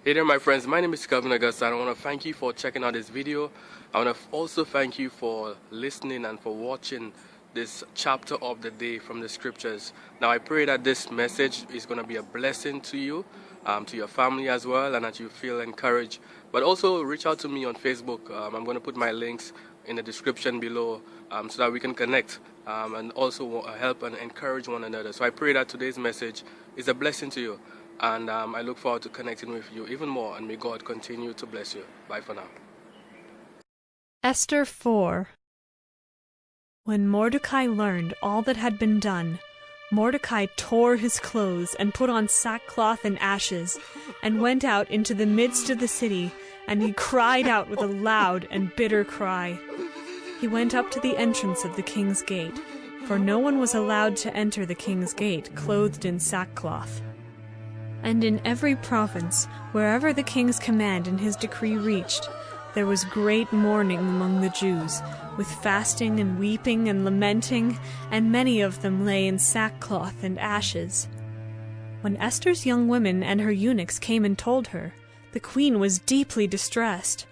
Hey there my friends, my name is Calvin Augusta and I want to thank you for checking out this video. I want to also thank you for listening and for watching this chapter of the day from the scriptures. Now I pray that this message is going to be a blessing to you, to your family as well, and that you feel encouraged. But also reach out to me on Facebook. I'm going to put my links in the description below so that we can connect and also help and encourage one another. So I pray that today's message is a blessing to you. And I look forward to connecting with you even more, and may God continue to bless you. Bye for now. Esther 4. When Mordecai learned all that had been done, Mordecai tore his clothes and put on sackcloth and ashes, and went out into the midst of the city, and he cried out with a loud and bitter cry. He went up to the entrance of the king's gate, for no one was allowed to enter the king's gate clothed in sackcloth. And in every province, wherever the king's command and his decree reached, there was great mourning among the Jews, with fasting and weeping and lamenting, and many of them lay in sackcloth and ashes. When Esther's young women and her eunuchs came and told her, the queen was deeply distressed.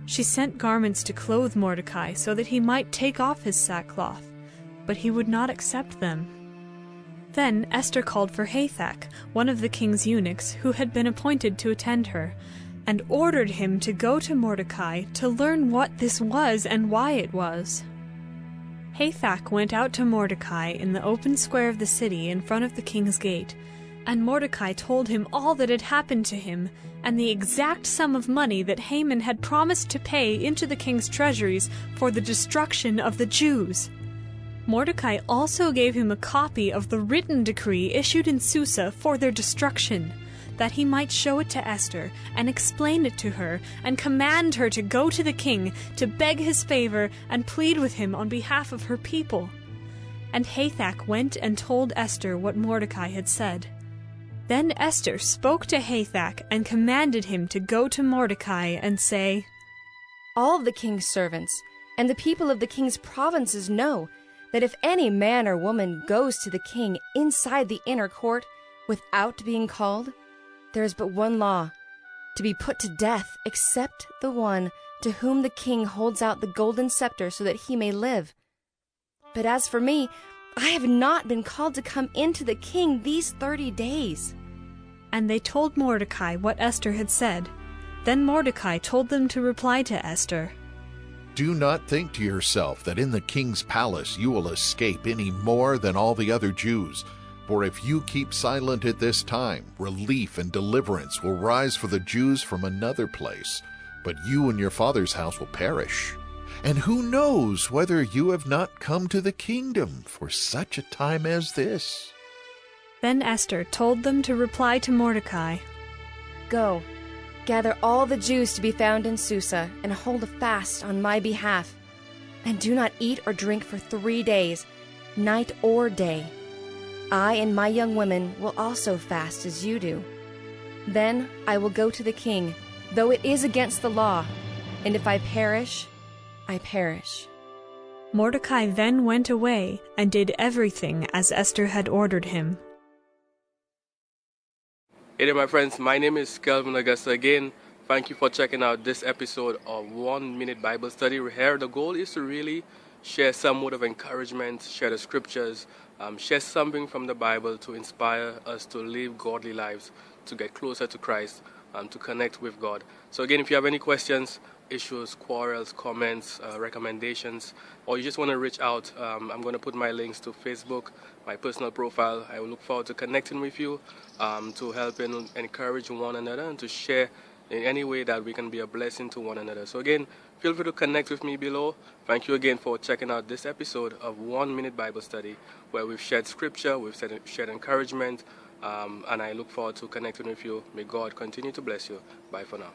She sent garments to clothe Mordecai so that he might take off his sackcloth, but he would not accept them. Then Esther called for Hathach, one of the king's eunuchs, who had been appointed to attend her, and ordered him to go to Mordecai to learn what this was and why it was. Hathach went out to Mordecai in the open square of the city in front of the king's gate, and Mordecai told him all that had happened to him, and the exact sum of money that Haman had promised to pay into the king's treasuries for the destruction of the Jews. Mordecai also gave him a copy of the written decree issued in Susa for their destruction, that he might show it to Esther and explain it to her and command her to go to the king to beg his favor and plead with him on behalf of her people. And Hathach went and told Esther what Mordecai had said. Then Esther spoke to Hathach and commanded him to go to Mordecai and say, "All the king's servants and the people of the king's provinces know that if any man or woman goes to the king inside the inner court without being called, there is but one law, to be put to death, except the one to whom the king holds out the golden scepter so that he may live. But as for me, I have not been called to come into the king these 30 days. And they told Mordecai what Esther had said. Then Mordecai told them to reply to Esther, "Do not think to yourself that in the king's palace you will escape any more than all the other Jews. For if you keep silent at this time, relief and deliverance will rise for the Jews from another place, but you and your father's house will perish. And who knows whether you have not come to the kingdom for such a time as this?" Then Esther told them to reply to Mordecai, Go, gather all the Jews to be found in Susa, and hold a fast on my behalf. And do not eat or drink for 3 days, night or day. I and my young women will also fast as you do. Then I will go to the king, though it is against the law, and if I perish, I perish." Mordecai then went away and did everything as Esther had ordered him. Hey there my friends, my name is Calvin Augusta again. Thank you for checking out this episode of 1 Minute Bible Study. Here the goal is to really share some word of encouragement, share the scriptures, share something from the Bible to inspire us to live godly lives, to get closer to Christ, to connect with God. So again, if you have any questions, issues, quarrels, comments, recommendations, or you just want to reach out, I'm going to put my links to Facebook, my personal profile. I will look forward to connecting with you, to help and encourage one another and to share in any way that we can be a blessing to one another. So again, feel free to connect with me below. Thank you again for checking out this episode of 1 Minute Bible Study, where we've shared scripture, we've shared encouragement, and I look forward to connecting with you. May God continue to bless you. Bye for now.